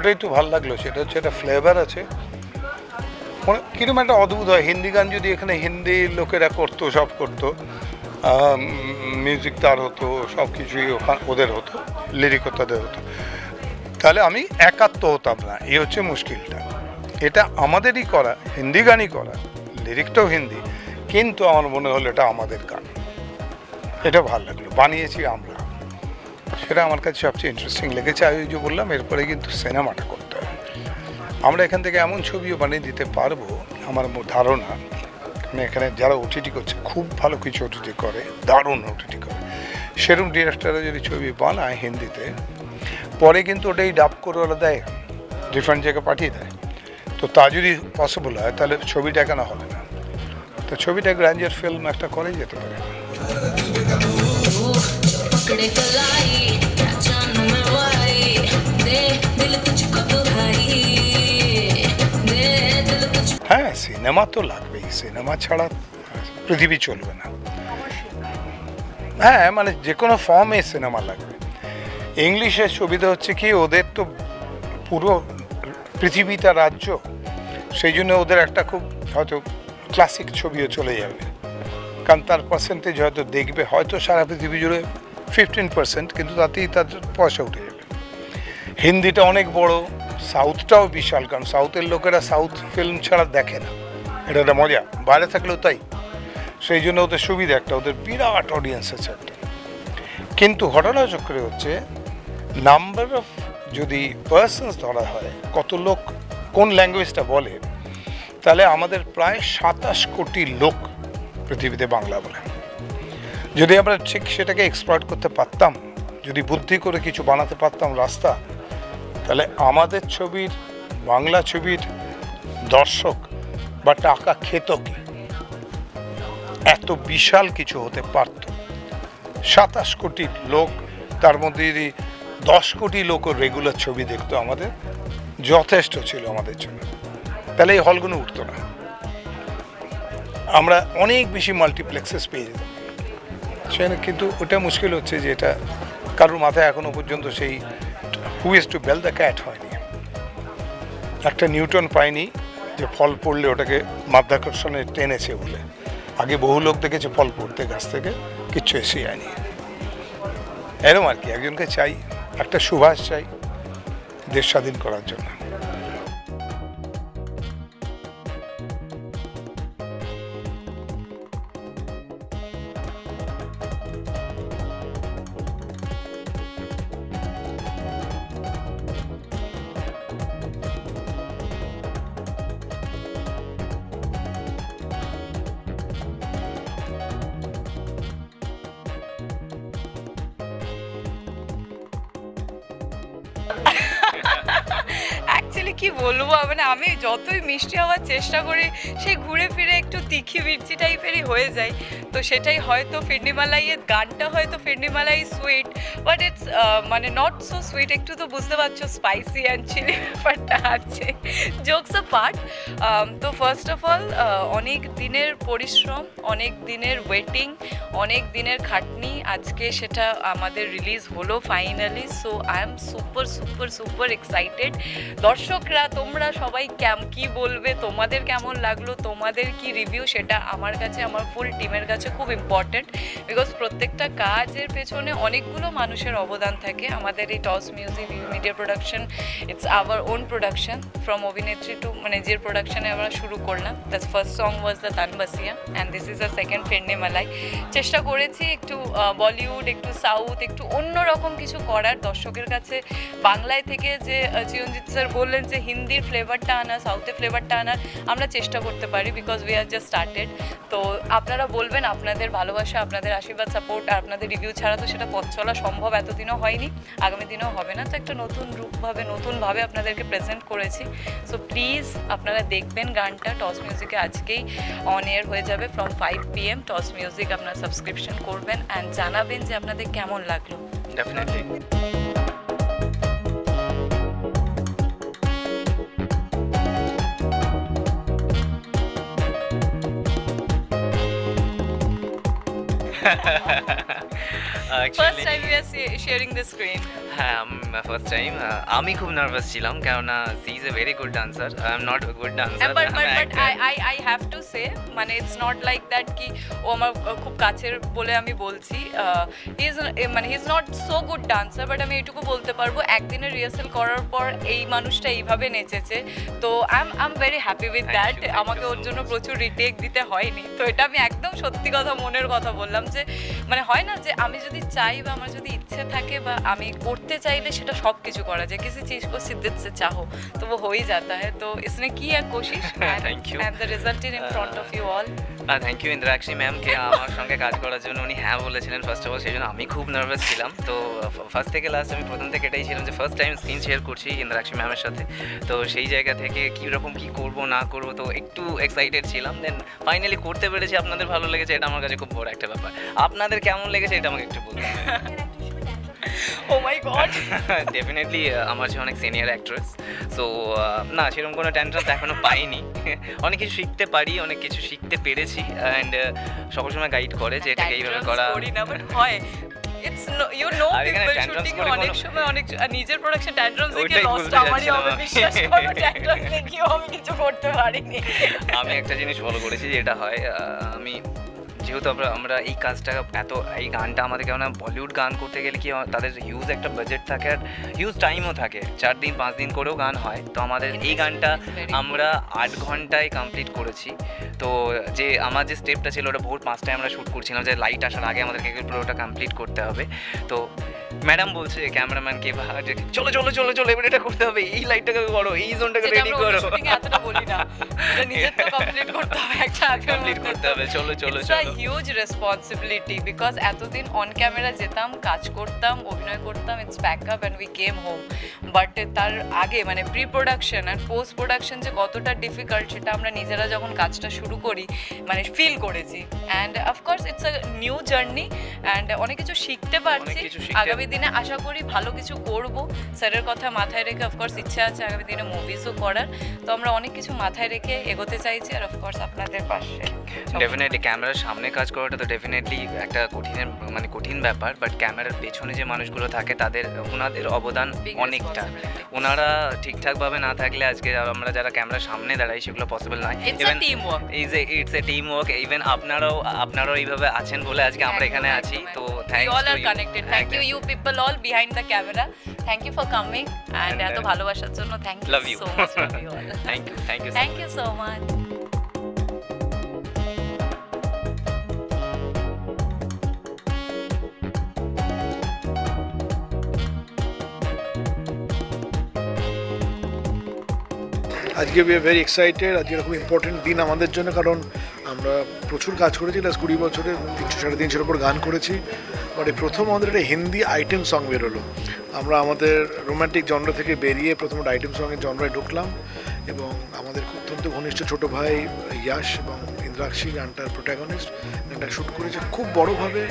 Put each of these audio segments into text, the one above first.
ওটাই তো ভালো লাগলো, সেটা হচ্ছে একটা ফ্লেভার আছে, কিরকম একটা অদ্ভুত হয়। হিন্দি গান যদি এখানে হিন্দি লোকেরা করতো, সব করতো, মিউজিক তার হতো, সব কিছুই ওদের হতো, লিরিকও তাদের হতো, তাহলে আমি একাত্ম হতাম না। এই হচ্ছে মুশকিলটা। এটা আমাদেরই করা, হিন্দি গানই করা, লিরিকটাও হিন্দি, কিন্তু আমার মনে হলো এটা আমাদের গান, এটা ভালো লাগলো, বানিয়েছি আমরা, সেটা আমার কাছে সবচেয়ে ইন্টারেস্টিং লেগেছে। আমি যে বললাম এরপরে কিন্তু সিনেমাটা করতে হবে। আমরা এখান থেকে এমন ছবিও বানিয়ে দিতে পারবো, আমার ধারণা, এখানে যারা ওটিটি করছে খুব ভালো কিছু ওটিটি করে, দারুণ ওটিটি করে, সেরকম ডিরেক্টররা যদি ছবি বানায় হিন্দিতে, পরে কিন্তু ওটাই ডাব করে ওরা দেয়, ডিফারেন্ট জায়গায় পাঠিয়ে দেয়। তো তা যদি পসিবল হয় তাহলে ছবিটা কেন হবে না? তো ছবিটা গ্র্যান্ডিয়ার ফিল্ম একটা করেই যেতে পারে। হ্যাঁ, সিনেমা তো লাগবেই, সিনেমা ছাড়া পৃথিবী চলবে না। হ্যাঁ, মানে যে কোনো ফর্মে সিনেমা লাগবে। ইংলিশের সুবিধা হচ্ছে কি, ওদের তো পুরো পৃথিবীটা রাজ্য, সেই জন্য ওদের একটা খুব হয়তো ক্লাসিক ছবিও চলে যাবে, কারণ তার পার্সেন্টেজ হয়তো দেখবে হয়তো সারা পৃথিবী জুড়ে 15%, কিন্তু তাতেই তাদের পয়সা উঠে যাবে। হিন্দিটা অনেক বড়, সাউথটাও বিশাল, কারণ সাউথের লোকেরা সাউথ ফিল্ম ছাড়া দেখে না, এটা একটা মজা, বাইরে থাকলেও তাই। সেই জন্য ওদের সুবিধা একটা, ওদের বিরাট অডিয়েন্স আছে একটা। কিন্তু ঘটনাচক্রে হচ্ছে নাম্বার অফ, যদি পার্সনস ধরা হয় কত লোক কোন ল্যাঙ্গুয়েজটা বলে, তাহলে আমাদের প্রায় 27 কোটি লোক পৃথিবীতে বাংলা বলে। যদি আমরা ঠিক সেটাকে এক্সপ্লয়েট করতে পারতাম, যদি বুদ্ধি করে কিছু বানাতে পারতাম রাস্তা, তাহলে আমাদের ছবির, বাংলা ছবির দর্শক বা টাকা খেত কি, এত বিশাল কিছু হতে পারত। 27 কোটি লোক, তার মধ্যে যদি 10 কোটি লোকও রেগুলার ছবি দেখতো, আমাদের যথেষ্ট ছিল আমাদের জন্য, তাহলে এই হলগুলো উঠতো না, আমরা অনেক বেশি মাল্টিপ্লেক্সেস পেয়ে যেতাম। সেখানে কিন্তু ওটা মুশকিল হচ্ছে যে এটা কারোর মাথায় এখনো পর্যন্ত সেই who is to bell the cat হয়নি, একটা নিউটন পায়নি যে ফল পড়লে ওটাকে মাধ্যাকর্ষণে টেনেছে বলে। আগে বহু লোক দেখেছে ফল পড়তে গাছ থেকে, কিচ্ছু এসে যায়নি। এরকম আর কি, একজনকে চাই, একটা সুভাষ চাই দেশ স্বাধীন করার জন্য। অ্যাকচুয়ালি কি বলবো, মানে আমি যতই মিষ্টি হওয়ার চেষ্টা করি, সেই ঘুরে ফিরে একটু তিখি মির্চি টাইপেরই হয়ে যায়। তো সেটাই হয়তো ফিরনিমালাইয়ের গানটা হয়তো ফিরনিমালাই সুইট, বাট ইটস মানে নট সো সুইট, একটু তো বুঝতে পারছো স্পাইসি অ্যান্ড চিলি ব্যাপারটা আছে, জোকস আ পার্ট। তো ফার্স্ট অফ অল অনেক দিনের পরিশ্রম, অনেক দিনের ওয়েটিং, অনেক দিনের খাটনি, আজকে সেটা আমাদের রিলিজ হলো finally. So I am super super super excited. দর্শকরা তোমরা সবাই কি বলবে, তোমাদের কেমন লাগলো, তোমাদের কি রিভিউ, সেটা আমার কাছে, আমার ফুল টিমের কাছে খুব ইম্পর্টেন্ট, বিকজ প্রত্যেকটা কাজের পেছনে অনেকগুলো মানুষের অবদান থাকে। আমাদের এই Toss music media production, it's our own production, from অভিনেত্রী টু ম্যানেজার প্রোডাকশনে আমরা শুরু করলাম। The first song was the Tanbasiya and this is the second ফিরনিমালাই। চেষ্টা করেছি একটু বলিউড, একটু সাউথ, একটু অন্যরকম কিছু করার, দর্শকের কাছে বাংলায় থেকে যে চিরঞ্জিত স্যার বললেন যে হিন্দির ফ্লেভারটা আনা, সাউথের ফ্লেভারটা আনার, আমরা চেষ্টা করতে পারি, because we are just started. তো আপনারা বলবেন, আপনাদের ভালোবাসা, আপনাদের আশীর্বাদ, সাপোর্ট আর আপনাদের রিভিউ ছাড়া তো সেটা পথ চলা সম্ভব, এতদিনও হয়নি, আগামী দিনেও হবে না। তো একটা নতুন রূপভাবে, নতুনভাবে আপনাদেরকে প্রেজেন্ট করেছি। সো প্লিজ আপনারা দেখবেন গানটা, টস মিউজিকে আজকেই অন এয়ার হয়ে যাবে ফ্রম 5 PM। টস মিউজিক আপনারা সাবস্ক্রিপশন করবেন অ্যান্ড জানাবেন যে আপনাদের কেমন লাগলো। Definitely. First time we are sharing the screen. হ্যাঁ, ফার্স্ট টাইম। আমি খুব নার্ভাস ছিলাম, কেননা she is a very good dancer, I am not a good dancer. But I have to say, মানে ইটস নট লাইক দ্যাট কি ও আমার খুব কাছের বলে আমি বলছি। মানে he is not so good dancer, but আমি এটুকু বলতে পারবো একদিনের রিহার্সাল করার পর এই মানুষটা এইভাবে নেচেছে, তো I am very happy with that. আমাকে ওর জন্য প্রচুর রিটেক দিতে হয়নি, তো এটা আমি একদম সত্যি কথা মনের কথা বললাম। যে মানে হয় না যে আমি যদি চাই বা আমার যদি ইচ্ছে থাকে বা আমি করতে চাইলে সেটা सब কিছু করা যায়, किसी चीज को शिद्दत से चाहो तो वो हो ही जाता है। तो इसने की है कोशिश Thank you. and the result is in front of you all. Thank you Indrakshi ma'am কে আমার সঙ্গে কাজ করার জন্য উনি হ্যাঁ বলেছিলেন ফার্স্ট অফ অল, সেই জন্য আমি খুব নার্ভাস ছিলাম। তো ফার্স্ট থেকে লাস্ট আমি প্রথম থেকে এটাই ছিলাম যে ফার্স্ট টাইম স্ক্রিন শেয়ার করছি ইন্দ্রাক্ষী ম্যামের সাথে, তো সেই জায়গা থেকে কীরকম কী করবো না করবো তো একটু এক্সাইটেড ছিলাম। দেন ফাইনালি করতে পেরেছি, আপনাদের ভালো লেগেছে, এটা আমার কাছে খুব বড় একটা ব্যাপার। আপনাদের কেমন লেগেছে এটা আমাকে একটু বলুন। Oh my god. ডেফিনেটলি আমার যে অনেক সিনিয়র অ্যাক্ট্রেস, সো না সেরকম কোনো টেনশন এখনও পাইনি। অনেক কিছু শিখতে পারি, অনেক কিছু শিখতে পেরেছি, অ্যান্ড সকল সময় গাইড করে যে এটাকে এইভাবে করা। করি না বাট হয়, ইটস ইউ নো আর এখানে পিপল tantrums শুটিং করে অনেক কোনো- সময় অনেক নিজের প্রোডাকশন ট্যান্ট্রামস দেখে ওইটাই লস্ট বলতে আমারই হবে, যাচ্ছিলাম। বিশ্বাস করো ট্যান্ট্রামস দেখেও আমি কিছু করতে পারিনি। আমি একটা জিনিস ফলো করেছি যে এটা হয়, আমি যেহেতু আমরা এই কাজটা এই গানটা আমাদের কেমন বলিউড গান করতে গেলে কি তাদের হিউজ একটা বাজেট থাকে আর হিউজ টাইমও থাকে, 4 দিন 5 দিন করেও গান হয়। তো আমাদের এই গানটা আমরা 8 ঘন্টায় কমপ্লিট করেছি। তো যে আমার যে স্টেপটা ছিল ওটা ভোর 5টায় আমরা শ্যুট করছিলাম, যে লাইট আসার আগে আমাদেরকে পুরোটা কমপ্লিট করতে হবে। তো ম্যাডাম বলছে ক্যামেরাম্যানকে যে চলো চলো চলো চলো এবার এটা করতে হবে, এই লাইটটাকে করো, এই জোনটাকে রেডি করো, শুটিং এতটা বলি না, এটা নিজের তো কমপ্লিট করতে হবে, একটা কমপ্লিট করতে হবে, চলো চলো It's a চলো। huge responsibility because এতদিন অন ক্যামেরা যেতাম, কাজ করতাম, অভিনয় করতাম, it's back up and we came home. But তার আগে মানে প্রি প্রোডাকশন আর পোস্ট প্রোডাকশন যে কতটা ডিফিকাল্ট সেটা আমরা নিজেরা যখন কাজটা শুরু করি মানে ফিল করেছি। And of course it's a new journey and অনেক কিছু শিখতে পারছি। আগামী দিনে আশা করি ভালো কিছু করব, স্যারের কথা মাথায় রেখে অফকোর্স ইচ্ছা আছে আগামী দিনে মুভিজও করার। তো আমরা অনেক কিছু মাথায় রেখে এগোতে চাইছি আর অফকোর্স আপনাদের পাশে। ডেফিনেটলি ক্যামেরার সামনে কাজ করাটা তো ডেফিনেটলি একটা কঠিন ব্যাপার, বাট ক্যামেরার পেছনে যে মানুষগুলো থাকে ওনাদের অবদান অনেকটা। ওনারা ঠিকঠাকভাবে না থাকলে আজকে আমরা যারা ক্যামেরার সামনে দাঁড়াই সেগুলো পসিবল নয়। Even it's a team work. Even আপনারাও এইভাবে আছেন বলে আজকে আমরা এখানে আছি। তো thank all are connected. Thank you people all behind the camera. Thank you for coming and এত ভালোবাসার জন্য thank you Love you. so much. Love you all. Thank you so much. আজকে উই আর ভেরি এক্সাইটেড। আজকে একটা খুব important দিন আমাদের জন্য, কারণ আমরা প্রচুর কাজ করেছি লাস্ট 20 বছরে, 300-350 ওপর গান করেছি। বাট এই প্রথম আমাদের একটা হিন্দি আইটেম সং বেরোলো। আমরা আমাদের রোম্যান্টিক জনরা থেকে বেরিয়ে প্রথম একটা আইটেম সঙের জনরায় ঢুকলাম এবং আমাদের অত্যন্ত ঘনিষ্ঠ ছোটো ভাই ইয়াশ এবং ইন্দ্রাক্ষী গানটার প্রোটাগনিস্ট গানটা শ্যুট করেছে খুব বড়োভাবে,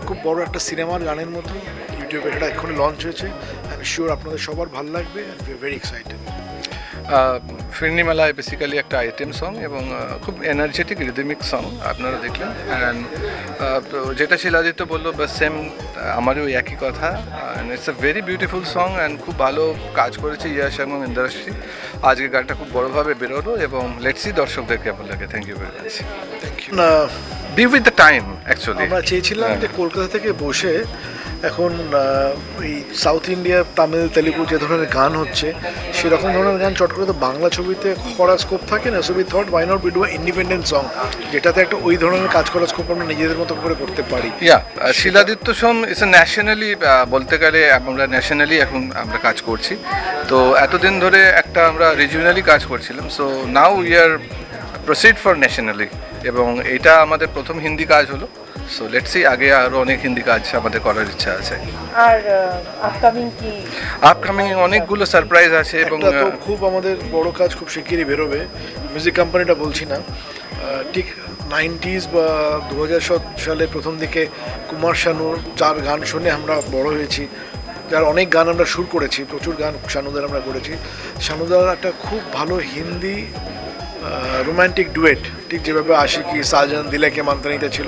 খুব বড় একটা সিনেমার গানের মতো। ইউটিউবে এটা এক্ষুনি লঞ্চ হয়েছে। আই এম শিওর আপনাদের সবার ভালো লাগবে। We are very excited. ফিরনি মেলায় বেসিক্যালি একটা আইটেম সং এবং খুব এনার্জেটিক রিদমিক সং আপনারা দেখলেন। অ্যান্ড যেটা শিলাদিত্য বললো বা সেম আমারও ওই একই কথা। And it's a very beautiful song and খুব ভালো কাজ করেছে ইয়াশ এবং ইন্দ্রাশ্রী। আজকে গানটা খুব বড়োভাবে বেরোলো এবং লেটসি দর্শকদের কেমন লাগে। Thank you very much. Thank you. Be with the time actually. আমরা চেয়েছিলাম যে কলকাতা থেকে বসে এখন এই সাউথ ইন্ডিয়া তামিল তেলেগু যে ধরনের গান হচ্ছে সেরকম ধরনের গান চট করে তো বাংলা ছবিতে করার স্কোপ থাকে না। So we thought why not we do independent song, যেটাতে একটা ওই ধরনের কাজ করার স্কোপ আমরা নিজেদের মতো করে করতে পারি। শিলাদিত্য সোম ইস এ ন্যাশনালি, বলতে গেলে আমরা ন্যাশনালি এখন আমরা কাজ করছি। তো এতদিন ধরে একটা আমরা রিজিওনালি কাজ করছিলাম। So now we are proceed for nationally এবং এটা আমাদের প্রথম হিন্দি কাজ হলো। সো লেটস সি, আগে আরও অনেক হিন্দি কাজ আমাদের করার ইচ্ছা আছে। আর আপকামিং অনেকগুলো সারপ্রাইজ আছে এবং তো খুব আমাদের বড় কাজ খুব শিগগিরই বেরোবে। মিউজিক কোম্পানিটা বলছি না, ঠিক 90s বা 2000 সালে প্রথম দিকে কুমার শানুর 4 গান শুনে আমরা বড় হয়েছি। যার অনেক গান আমরা সুর করেছি, প্রচুর গান শানুদার আমরা করেছি। শানুদার একটা খুব ভালো হিন্দি রোম্যান্টিক ডুয়েট, ঠিক যেভাবে আশিকি সালজান দিলাকে মান্তানিতে ছিল,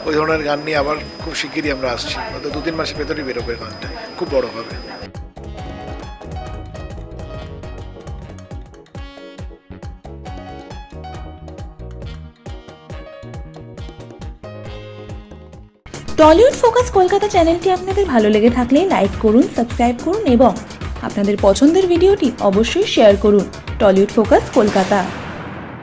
ওই ধরনের গান নিয়ে আবার খুব শিগগিরই আমরা আসছি, হয়তো 2-3 মাসের ভেতরেই বেরোবে গানটা, খুব বড় হবে। টলিউড ফোকাস কলকাতা চ্যানেলটি আপনাদের ভালো লেগে থাকলে লাইক করুন, সাবস্ক্রাইব করুন এবং আপনাদের পছন্দের ভিডিওটি অবশ্যই শেয়ার করুন। Tollywood focus Kolkata.